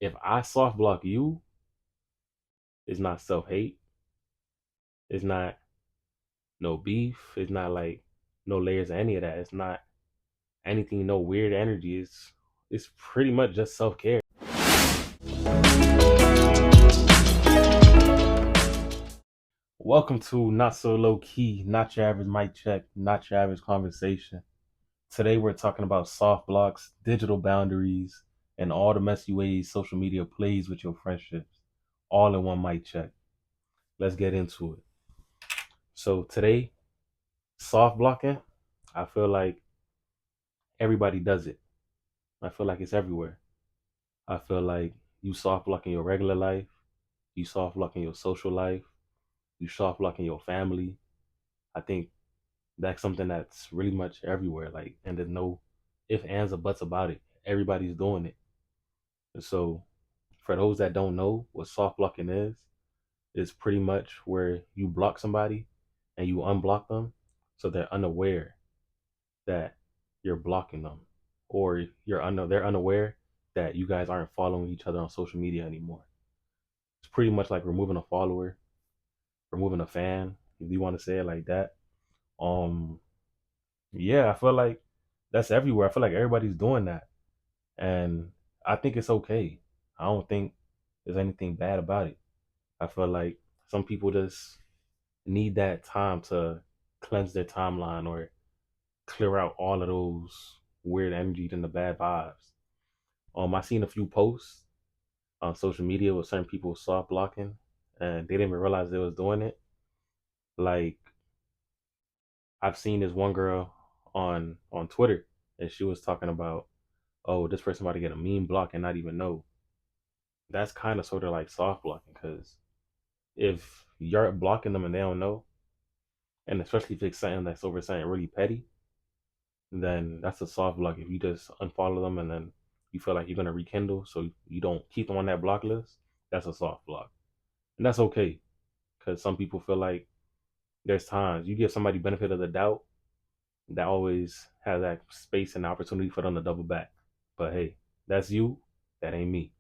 If I soft block you, it's not self hate. It's not no beef. It's not like no layers of any of that. It's not anything, no weird energy. It's pretty much just self care. Welcome to Not So Lowkey, not your average mic check, not your average conversation. Today we're talking about soft blocks, digital boundaries, and all the messy ways social media plays with your friendships, all in one mic check. Let's get into it. So today, soft blocking, I feel like everybody does it. I feel like it's everywhere. I feel like you soft block in your regular life, you soft block in your social life, you soft block in your family. I think that's something that's really much everywhere. Like, and there's no if, ands, or buts about it. Everybody's doing it. And so, for those that don't know what soft blocking is pretty much where you block somebody and you unblock them, so they're unaware that you're blocking them, or they're unaware that you guys aren't following each other on social media anymore. It's pretty much like removing a follower, removing a fan, if you want to say it like that. Um, yeah, I feel like that's everywhere. I feel like everybody's doing that, and I think it's okay. I don't think there's anything bad about it. I feel like some people just need that time to cleanse their timeline or clear out all of those weird energies and the bad vibes. I seen a few posts on social media with certain people soft blocking, and they didn't even realize they was doing it. Like, I've seen this one girl on Twitter, and she was talking about, oh, this person about to get a meme block and not even know. That's kind of sort of like soft blocking, because if you're blocking them and they don't know, and especially if it's something that's over something really petty, then that's a soft block. If you just unfollow them and then you feel like you're gonna rekindle, so you don't keep them on that block list, that's a soft block, and that's okay. Because some people feel like there's times you give somebody benefit of the doubt, that always has that space and opportunity for them to double back. But hey, that's you. That ain't me.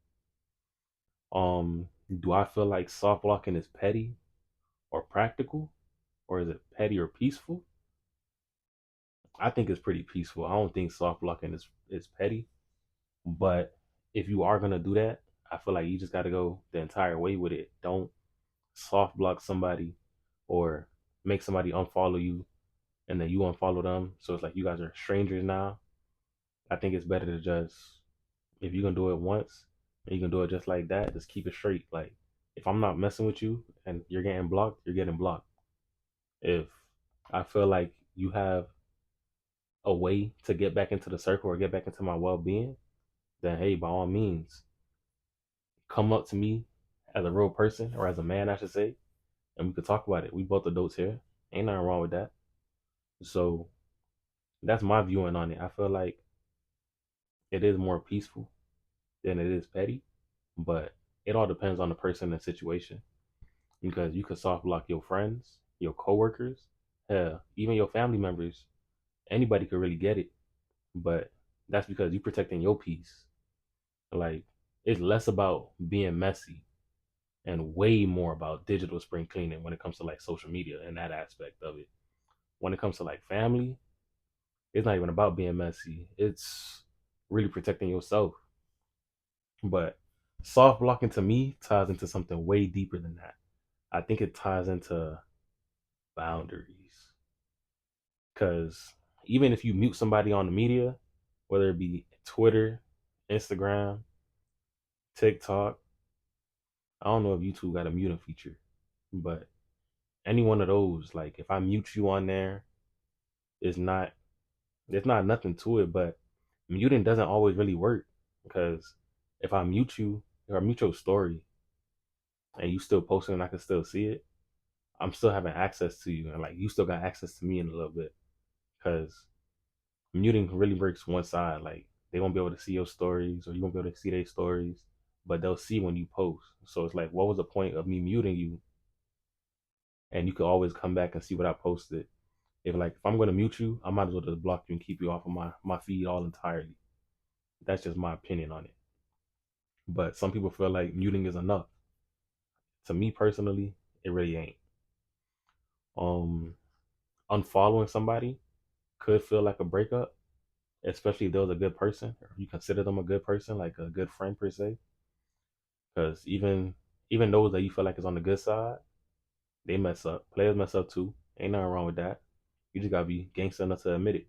Do I feel like soft blocking is petty or practical, or is it petty or peaceful? I think it's pretty peaceful. I don't think soft blocking is petty. But if you are gonna do that, I feel like you just gotta go the entire way with it. Don't soft block somebody or make somebody unfollow you and then you unfollow them. So it's like you guys are strangers now. I think it's better to just, if you can do it once and you can do it just like that, just keep it straight. Like, if I'm not messing with you and you're getting blocked, you're getting blocked. If I feel like you have a way to get back into the circle or get back into my well being, then hey, by all means, come up to me as a real person, or as a man, I should say, and we could talk about it. We both adults here. Ain't nothing wrong with that. So that's my viewing on it. I feel like it is more peaceful than it is petty, but it all depends on the person and situation. Because you could soft block your friends, your coworkers, hell, even your family members. Anybody could really get it, but that's because you protecting your peace. Like, it's less about being messy and way more about digital spring cleaning when it comes to like social media and that aspect of it. When it comes to like family, it's not even about being messy. It's really protecting yourself. But soft blocking to me ties into something way deeper than that. I think it ties into boundaries. Because even if you mute somebody on the media, whether it be Twitter, Instagram, TikTok, I don't know if YouTube got a muting feature, but any one of those, like if I mute you on there, it's not there's not nothing to it, but muting doesn't always really work, because if I mute you, if I mute your story and you still posting and I can still see it, I'm still having access to you, and like you still got access to me in a little bit, because muting really works one side. Like, they won't be able to see your stories or you won't be able to see their stories, but they'll see when you post. So it's like, what was the point of me muting you? And you could always come back and see what I posted. If I'm gonna mute you, I might as well just block you and keep you off of my feed all entirely. That's just my opinion on it. but some people feel like muting is enough. To me personally, it really ain't. Um, Unfollowing somebody could feel like a breakup, especially if they was a good person, or you consider them a good person, like a good friend per se. Because even those that you feel like is on the good side, they mess up. Players mess up too. Ain't nothing wrong with that. You just gotta be gangster enough to admit it,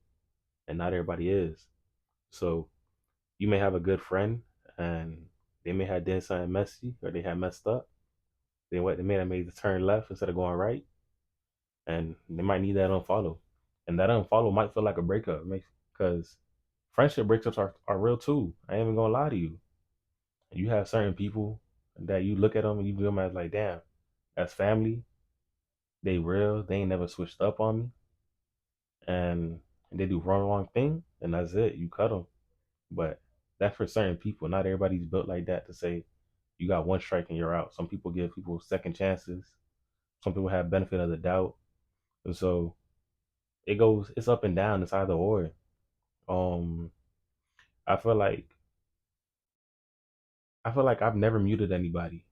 and not everybody is. So you may have a good friend, and they may have done something messy, or they had messed up. They may have made the turn left instead of going right, and they might need that unfollow. And that unfollow might feel like a breakup, because friendship breakups are real too. I ain't even gonna lie to you. You have certain people that you look at them and you view them as like, damn, that's family. They real. They ain't never switched up on me, and they do wrong thing, and that's it. You cut them. But that's for certain people. Not everybody's built like that to say you got one strike and you're out. Some people give people second chances. Some people have benefit of the doubt, and so it's up and down. It's either or. Um, I feel like I've never muted anybody.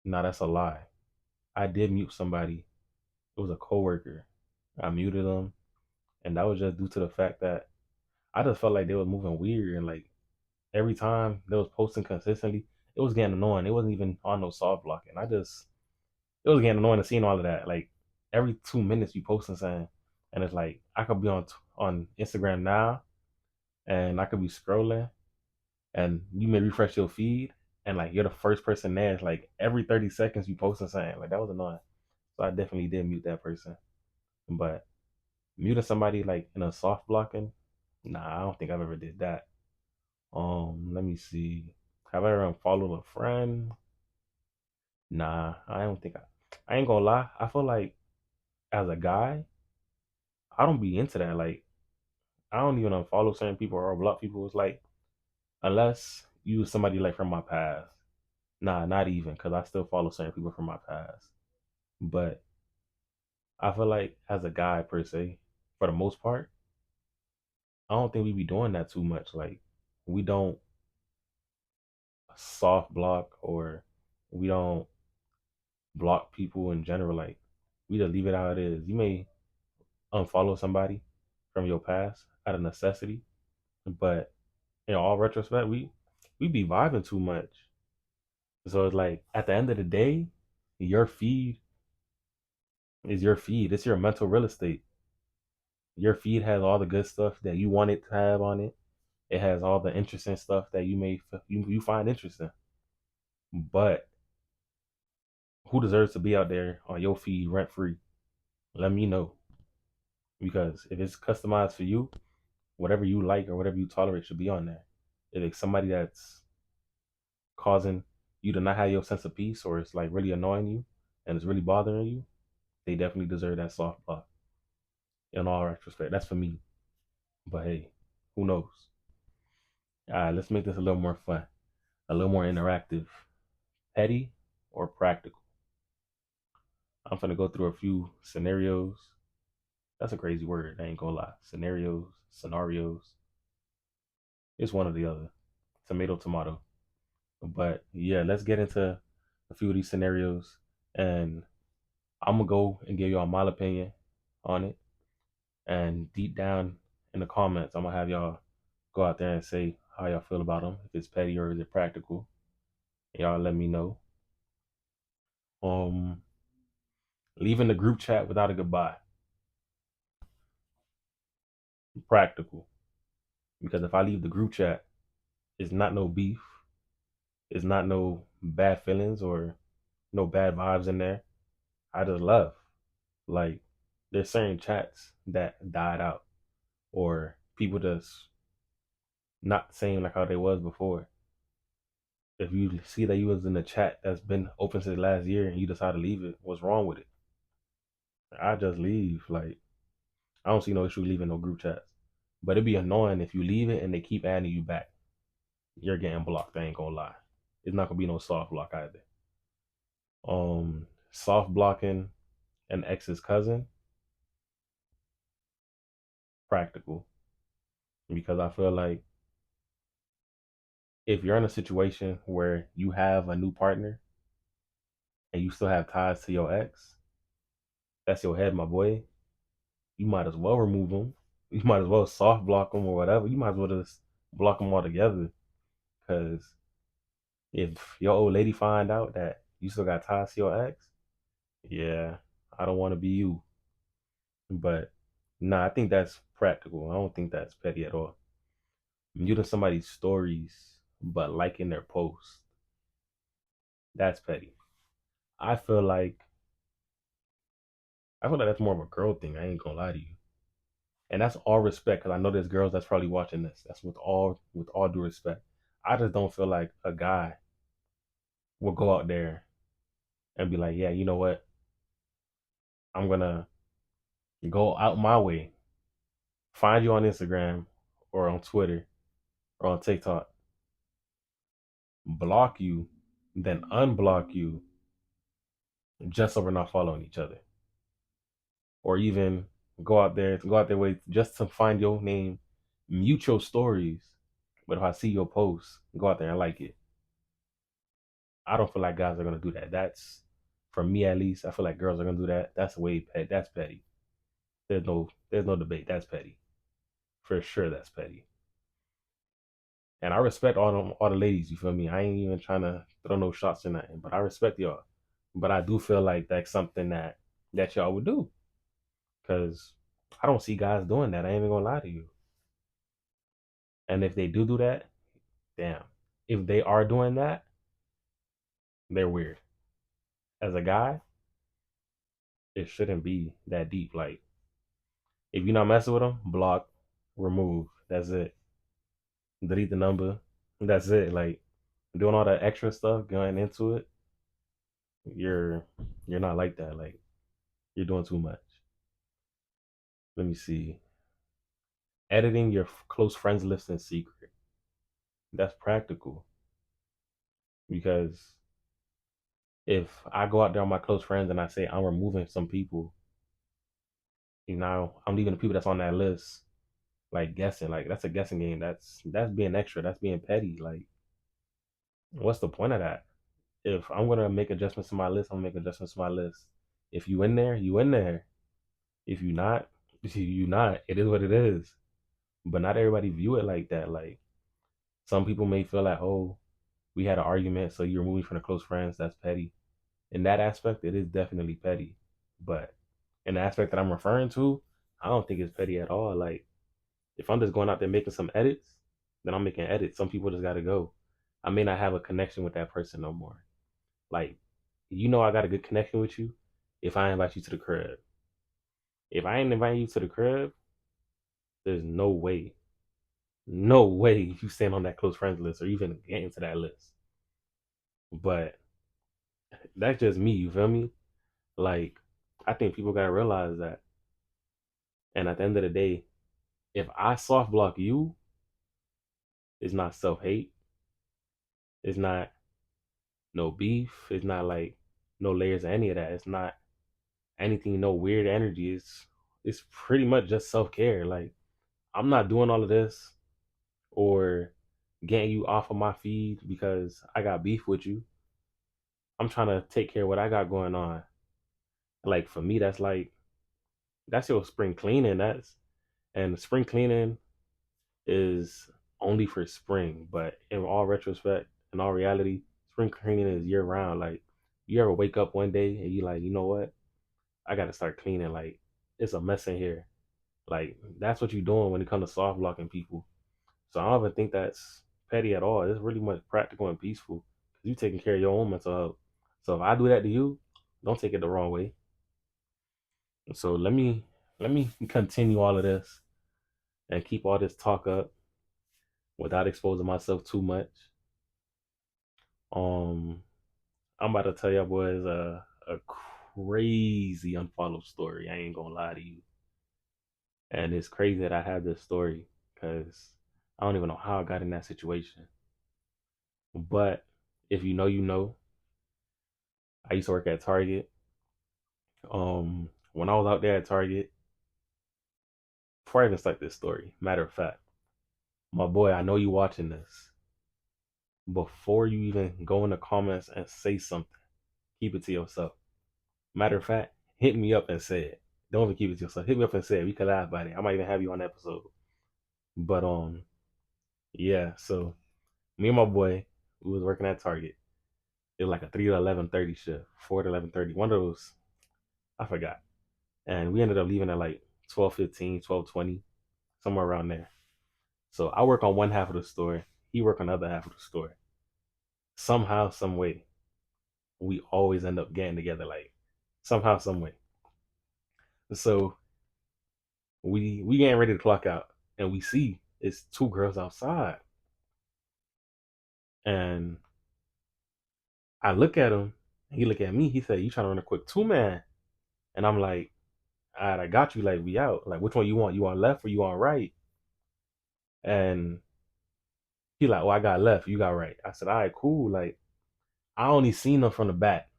Nah, that's a lie. I did mute somebody. It was a coworker. I muted them, and that was just due to the fact that I just felt like they was moving weird, and like every time they was posting consistently, it was getting annoying. It wasn't even on no soft blocking. It was getting annoying to seeing all of that. Like every 2 minutes you posting something, and it's like I could be on Instagram now, and I could be scrolling, and you may refresh your feed, and like you're the first person there. It's like every 30 seconds you posting something. Like that was annoying. So I definitely did mute that person. But muting somebody like in a soft blocking, nah, I don't think I've ever did that. Let me see. Have I ever unfollowed a friend? Nah, I don't think I ain't gonna lie. I feel like as a guy, I don't be into that. Like I don't even unfollow certain people or block people. It's like unless you was somebody like from my past. Nah, not even because I still follow certain people from my past. But I feel like as a guy per se, for the most part, I don't think we be doing that too much. Like we don't soft block or we don't block people in general. Like we just leave it how it is. You may unfollow somebody from your past out of necessity, but in all retrospect, we be vibing too much. So it's like at the end of the day, your feed is your feed. It's your mental real estate. Your feed has all the good stuff that you want it to have on it. It has all the interesting stuff that you find interesting. But who deserves to be out there on your feed rent free? Let me know. Because if it's customized for you, whatever you like or whatever you tolerate should be on there. If it's somebody that's causing you to not have your sense of peace or it's like really annoying you and it's really bothering you, they definitely deserve that soft block. In all retrospect, that's for me. But hey, who knows? All right, let's make this a little more fun, a little more interactive. Petty or practical? I'm gonna go through a few scenarios. That's a crazy word. I ain't gonna lie. Scenarios. It's one or the other. Tomato, tomato. But yeah, let's get into a few of these scenarios, and I'm gonna go and give y'all my opinion on it. And deep down in the comments, I'm gonna have y'all go out there and say how y'all feel about them. If it's petty or is it practical, y'all let me know. Um, Leaving the group chat without a goodbye, practical. Because if I leave the group chat, it's not no beef, it's not no bad feelings or no bad vibes in there. I just left. Like there's certain chats that died out or people just not saying like how they was before. If you see that you was in a chat that's been open since last year and you decide to leave it, what's wrong with it? I just leave. Like I don't see no issue leaving no group chats. But it'd be annoying if you leave it and they keep adding you back. You're getting blocked. I ain't gonna lie. It's not gonna be no soft block either. Soft blocking an ex's cousin, practical. Because I feel like if you're in a situation where you have a new partner and you still have ties to your ex, that's your head, my boy. You might as well remove them. You might as well soft block them or whatever. You might as well just block them altogether. Because if your old lady find out that you still got ties to your ex, yeah, I don't want to be you. But nah, I think that's practical. I don't think that's petty at all. Muting somebody's stories but liking their posts, that's petty. I feel like I feel like that's more of a girl thing. I ain't gonna lie to you. And that's all respect, because I know there's girls that's probably watching this. That's with all due respect. I just don't feel like a guy will go out there and be like, yeah, you know what? I'm gonna go out my way, find you on Instagram or on Twitter or on TikTok, block you, then unblock you just so we're not following each other. Or even go out their way just to find your name, mute your stories. But if I see your post, go out there and like it. I don't feel like guys are gonna do that. That's for me at least. I feel like girls are gonna do that. That's way pet. That's petty. There's no debate. That's petty for sure. That's petty. And I respect all the ladies. You feel me? I ain't even trying to throw no shots or nothing, but I respect y'all. But I do feel like that's something that y'all would do, because I don't see guys doing that. I ain't even gonna lie to you. And if they do that, damn. If they are doing that, they're weird. As a guy, it shouldn't be that deep. Like, if you're not messing with them, block, remove. That's it. Delete the number. That's it. Like, doing all that extra stuff, going into it, you're you're not like that. Like, you're doing too much. Let me see. Editing your close friends list in secret. That's practical, because if I go out there on my close friends and I say I'm removing some people, I'm leaving the people that's on that list like guessing. Like, that's a guessing game. That's being extra. That's being petty. Like, what's the point of that? If I'm gonna make adjustments to my list, I'm gonna make adjustments to my list. If you in there, you in there. If you not, you not. It is what it is. But not everybody view it like that. Like, some people may feel like, oh, we had an argument, so you're moving from the close friends. That's petty. In that aspect, it is definitely petty. But in the aspect that I'm referring to, I don't think it's petty at all. Like, if I'm just going out there making some edits, then I'm making edits. Some people just gotta go. I may not have a connection with that person no more. Like, I got a good connection with you if I invite you to the crib. If I ain't invite you to the crib, there's no way you stand on that close friends list or even get into that list. But that's just me, you feel me? Like, I think people gotta realize that. And at the end of the day, if I soft block you, it's not self hate. It's not no beef. It's not like no layers of any of that. It's not anything, no weird energy. It's pretty much just self care. Like, I'm not doing all of this or getting you off of my feed because I got beef with you. I'm trying to take care of what I got going on. Like, for me, that's your spring cleaning. And spring cleaning is only for spring. But in all retrospect, in all reality, spring cleaning is year round. Like, you ever wake up one day and you like, you know what? I got to start cleaning. Like, it's a mess in here. Like, that's what you're doing when it comes to soft blocking people. So I don't even think that's petty at all. It's really much practical and peaceful, because you taking care of your own mental health. So if I do that to you, don't take it the wrong way. So let me continue all of this and keep all this talk up without exposing myself too much. Um, I'm about to tell y'all boys a crazy unfollow story. I ain't gonna lie to you, and it's crazy that I have this story because I don't even know how I got in that situation. But if you know, you know. I used to work at Target. When I was out there at Target, before I even start this story, matter of fact, my boy, I know you watching this. before you even go in the comments and say something. Keep it to yourself. Matter of fact, hit me up and say it. Don't even keep it to yourself. Hit me up and say it. We can laugh about it. I might even have you on the episode. But yeah. So me and my boy, we was working at Target. It was like a 3 to 11:30 shift, 4 to 11:30. One of those, I forgot. And we ended up leaving at like 12:15, 12:20, somewhere around there. So I work on one half of the store. He work on the other half of the store. Somehow, some way, we always end up getting together. Like somehow, some way. So we getting ready to clock out, and we see it's two girls outside, and I look at him. He look at me. He said, "You trying to run a quick 2 man?" And I'm like, "All right, I got you. Like we out. Like which one you want? You want left or you want right?" And he like, "Oh, I got left. You got right." I said, "All right, cool." Like I only seen them from the back.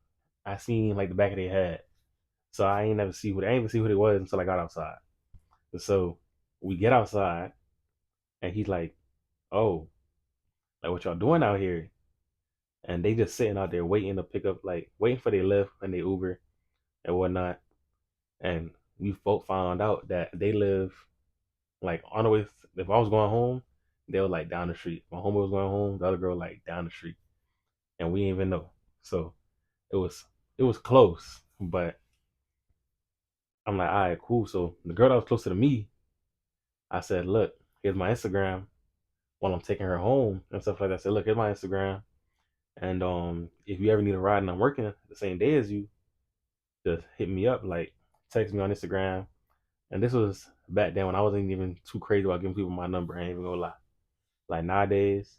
I seen like the back of their head, so I ain't even see who it was until I got outside. So we get outside, and he's like, "Oh, like what y'all doing out here?" And they just sitting out there waiting to pick up, like waiting for their lift and their Uber and whatnot. And we both found out that they live like on the way. If I was going home, they were like down the street. My homie was going home, the other girl like down the street, and we didn't even know. So it was it was close, but I'm like, all right, cool. So the girl that was closer to me, I said, look, here's my Instagram while I'm taking her home and stuff like that. I said, look, here's my Instagram. And if you ever need a ride and I'm working the same day as you, just hit me up, like text me on Instagram. And this was back then when I wasn't even too crazy about giving people my number. I ain't even gonna lie. Like nowadays,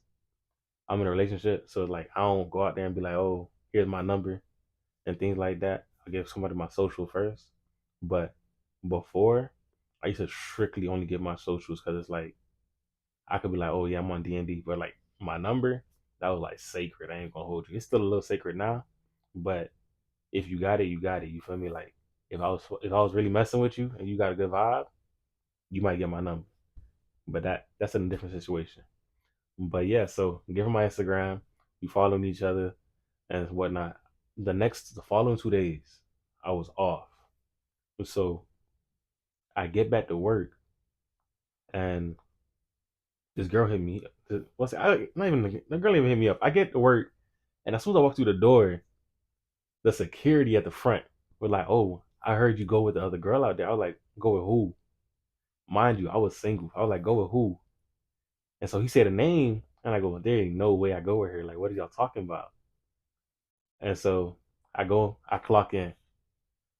I'm in a relationship, so like I don't go out there and be like, oh, here's my number and things like that. I give somebody my social first. But before, I used to strictly only give my socials because it's like I could be like, oh yeah, I'm on D&D, but like my number, that was like sacred. I ain't gonna hold you. It's still a little sacred now, but if you got it, you got it. You feel me? Like if I was really messing with you and you got a good vibe, you might get my number. But that's in a different situation. But yeah, so give her my Instagram. We following each other and whatnot. The following 2 days, I was off. So I get back to work and this girl hit me. What's I not even the girl even hit me up. I get to work and as soon as I walk through the door, the security at the front were like, "Oh, I heard you go with the other girl out there." I was like, "Go with who?" Mind you, I was single. I was like, "Go with who?" And so he said a name, and I go, "There ain't no way I go with her. Like, what are y'all talking about?" And so I clock in.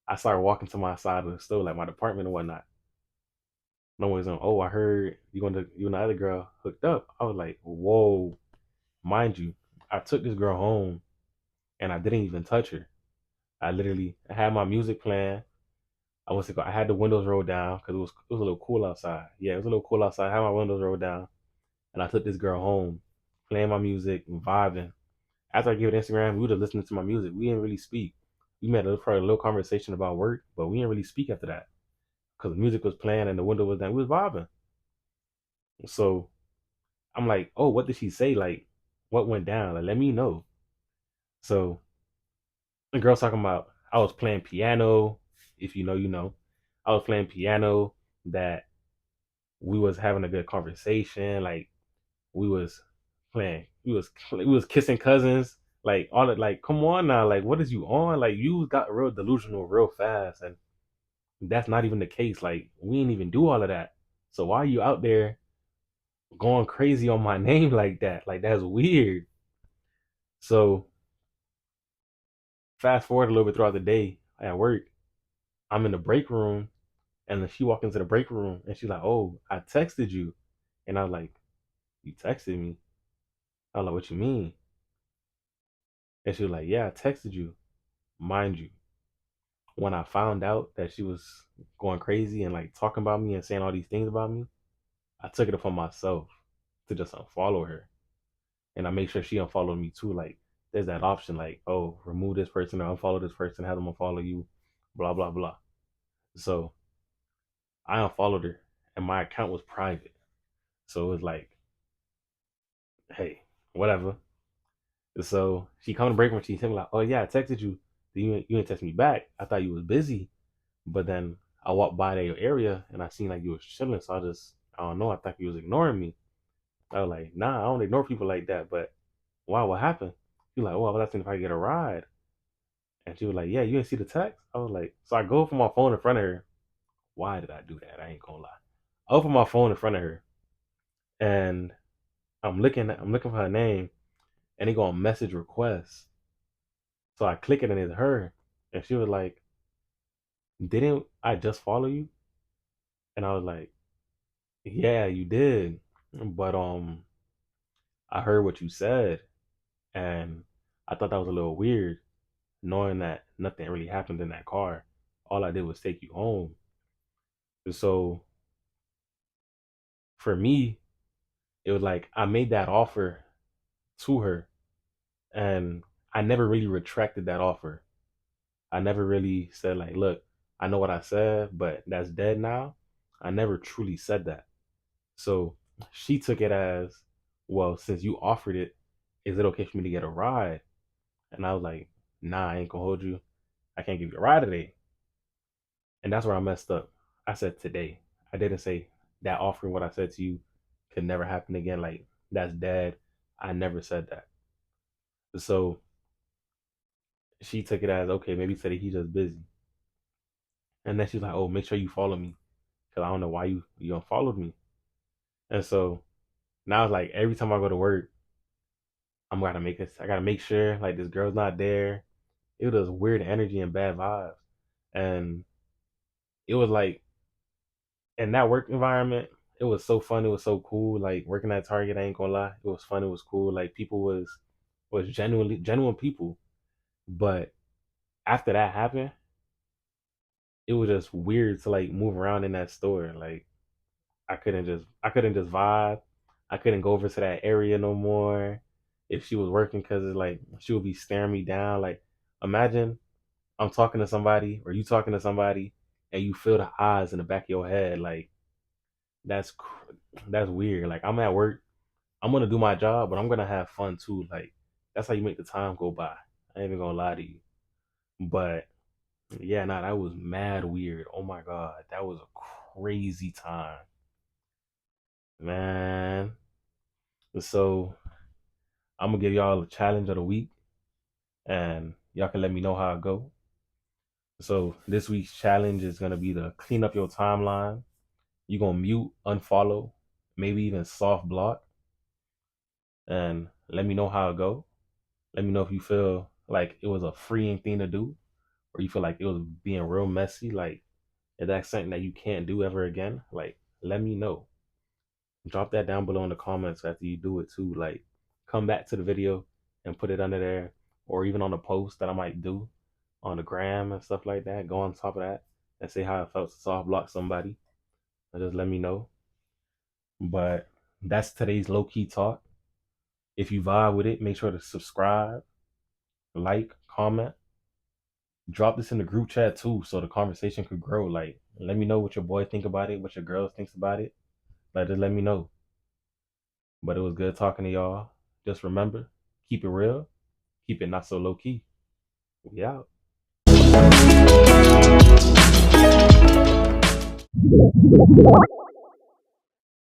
I start walking to my side of the store, like my department and whatnot. No one's on. Oh, I heard you and the other girl hooked up. I was like, "Whoa!" Mind you, I took this girl home and I didn't even touch her. I had my music playing. I had the windows rolled down because it was a little cool outside. Yeah, it was a little cool outside. I had my windows rolled down, and I took this girl home, playing my music, vibing. After I gave it Instagram, we were just listening to my music. We didn't really speak. We made probably a little conversation about work, but we didn't really speak after that because the music was playing and the window was down. We was vibing. So I'm like, oh, what did she say? Like, what went down? Like, let me know. So the girl's talking about I was playing piano. If you know, you know. I was playing piano. That we was having a good conversation. Like we was playing, we was kissing cousins. Like all that. Like come on now. Like what is you on? Like you got real delusional real fast, and that's not even the case. Like we ain't even do all of that. So why are you out there going crazy on my name like that? Like that's weird. So fast forward a little bit throughout the day at work. I'm in the break room, and then she walked into the break room, and she's like, "Oh, I texted you," and I was like, "You texted me?" I was like, "What you mean?" And she was like, "Yeah, I texted you." Mind you, when I found out that she was going crazy and like talking about me and saying all these things about me, I took it upon myself to just unfollow her. And I make sure she unfollowed me too. Like, there's that option, like, oh, remove this person or unfollow this person, have them unfollow you, blah, blah, blah. So I unfollowed her and my account was private. So it was like, hey, whatever. So she come to break when she hit me like, oh yeah, I texted you. You didn't text me back. I thought you was busy. But then I walked by your area and I seen like you was chilling. So I don't know. I thought you was ignoring me. I was like, nah, I don't ignore people like that. But wow, what happened? She was like, oh, I was asking if I could get a ride. And she was like, yeah, you didn't see the text? I was like, so I go for my phone in front of her. Why did I do that? I ain't gonna lie. I open my phone in front of her and I'm looking for her name and it go on message requests. So I click it and it's her. And she was like, didn't I just follow you? And I was like, yeah, you did. But I heard what you said and I thought that was a little weird, knowing that nothing really happened in that car. All I did was take you home. And so for me, it was like I made that offer to her and I never really retracted that offer. I never really said like, look, I know what I said, but that's dead now. I never truly said that. So she took it as, well, since you offered it, is it okay for me to get a ride? And I was like, nah, I ain't gonna hold you. I can't give you a ride today. And that's where I messed up. I said today. I didn't say that offering what I said to you could never happen again. Like that's dead. I never said that. So she took it as okay, maybe today he's just busy. And then she's like, oh, make sure you follow me. Cause I don't know why you unfollowed me. And so now it's like every time I go to work, I gotta make sure like this girl's not there. It was weird energy and bad vibes. And it was like in that work environment, it was so fun. It was so cool. Like working at Target, I ain't gonna lie, it was fun. It was cool. Like people was genuine people. But after that happened, it was just weird to like move around in that store. Like I couldn't just vibe. I couldn't go over to that area no more. If she was working, cause it's like she would be staring me down. Like imagine I'm talking to somebody or you talking to somebody, and you feel the eyes in the back of your head. Like that's that's weird. Like I'm at work, I'm gonna do my job, but I'm gonna have fun too. Like that's how you make the time go by. I ain't even gonna lie to you. But yeah, nah, that was mad weird. Oh my god, that was a crazy time, man. So I'm gonna give y'all a challenge of the week, and y'all can let me know how it go. So this week's challenge is gonna be to clean up your timeline. You gonna mute, unfollow, maybe even soft block, and let me know how it go. Let me know if you feel like it was a freeing thing to do, or you feel like it was being real messy. Like if that's something that you can't do ever again, like let me know. Drop that down below in the comments after you do it too. Like come back to the video and put it under there, or even on a post that I might do on the gram and stuff like that. Go on top of that and say how it felt to soft block somebody. And just let me know. But that's today's low key talk. If you vibe with it, make sure to subscribe, like, comment. Drop this in the group chat too, so the conversation could grow. Like, let me know what your boy think about it, what your girl thinks about it. Like, just let me know. But it was good talking to y'all. Just remember, keep it real, keep it not so low key. We out.